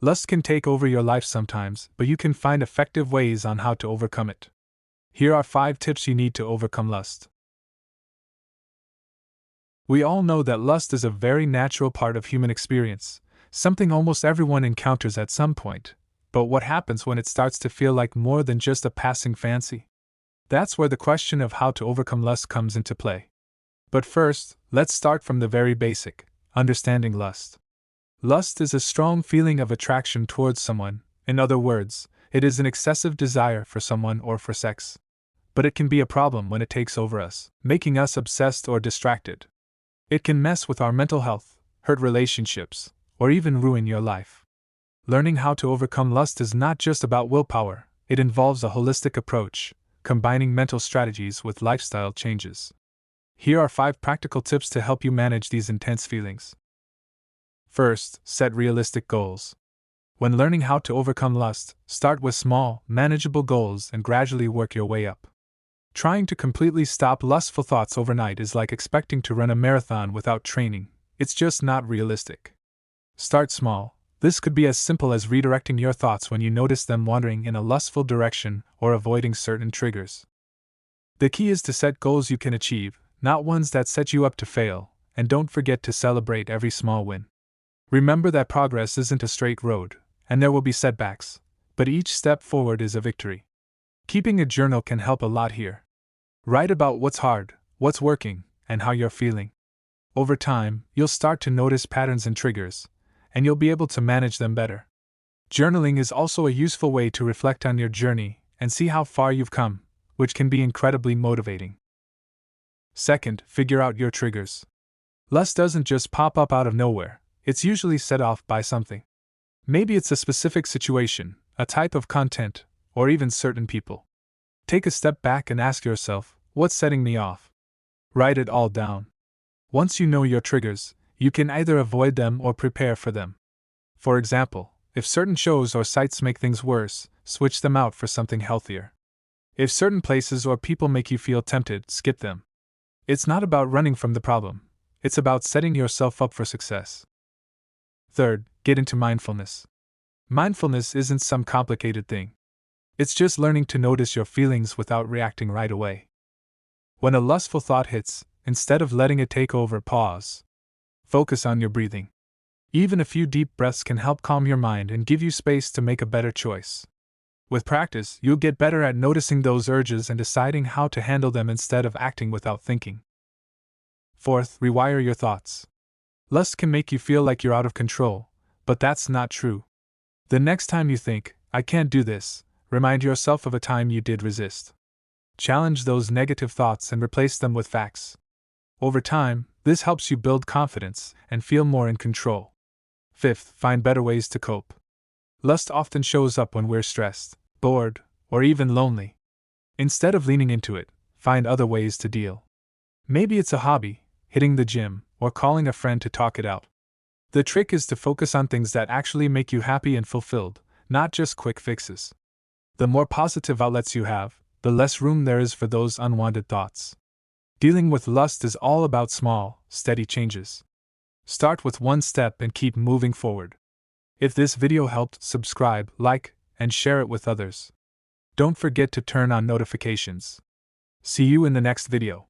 Lust can take over your life sometimes, but you can find effective ways on how to overcome it. Here are 5 tips you need to overcome lust. We all know that lust is a very natural part of human experience, something almost everyone encounters at some point. But what happens when it starts to feel like more than just a passing fancy? That's where the question of how to overcome lust comes into play. But first, let's start from the very basic: understanding lust. Lust is a strong feeling of attraction towards someone. In other words, it is an excessive desire for someone or for sex. But it can be a problem when it takes over us, making us obsessed or distracted. It can mess with our mental health, hurt relationships, or even ruin your life. Learning how to overcome lust is not just about willpower, it involves a holistic approach, combining mental strategies with lifestyle changes. Here are 5 practical tips to help you manage these intense feelings. First, set realistic goals. When learning how to overcome lust, start with small, manageable goals and gradually work your way up. Trying to completely stop lustful thoughts overnight is like expecting to run a marathon without training. It's just not realistic. Start small. This could be as simple as redirecting your thoughts when you notice them wandering in a lustful direction or avoiding certain triggers. The key is to set goals you can achieve, not ones that set you up to fail, and don't forget to celebrate every small win. Remember that progress isn't a straight road, and there will be setbacks, but each step forward is a victory. Keeping a journal can help a lot here. Write about what's hard, what's working, and how you're feeling. Over time, you'll start to notice patterns and triggers, and you'll be able to manage them better. Journaling is also a useful way to reflect on your journey and see how far you've come, which can be incredibly motivating. Second, figure out your triggers. Lust doesn't just pop up out of nowhere, it's usually set off by something. Maybe it's a specific situation, a type of content, or even certain people. Take a step back and ask yourself, what's setting me off? Write it all down. Once you know your triggers, you can either avoid them or prepare for them. For example, if certain shows or sites make things worse, switch them out for something healthier. If certain places or people make you feel tempted, skip them. It's not about running from the problem, it's about setting yourself up for success. Third, get into mindfulness. Mindfulness isn't some complicated thing. It's just learning to notice your feelings without reacting right away. When a lustful thought hits, instead of letting it take over, pause. Focus on your breathing. Even a few deep breaths can help calm your mind and give you space to make a better choice. With practice, you'll get better at noticing those urges and deciding how to handle them instead of acting without thinking. Fourth, rewire your thoughts. Lust can make you feel like you're out of control, but that's not true. The next time you think, I can't do this, remind yourself of a time you did resist. Challenge those negative thoughts and replace them with facts. Over time, this helps you build confidence and feel more in control. Fifth, find better ways to cope. Lust often shows up when we're stressed, bored, or even lonely. Instead of leaning into it, find other ways to deal. Maybe it's a hobby, hitting the gym, or calling a friend to talk it out. The trick is to focus on things that actually make you happy and fulfilled, not just quick fixes. The more positive outlets you have, the less room there is for those unwanted thoughts. Dealing with lust is all about small, steady changes. Start with one step and keep moving forward. If this video helped, subscribe, like, and share it with others. Don't forget to turn on notifications. See you in the next video.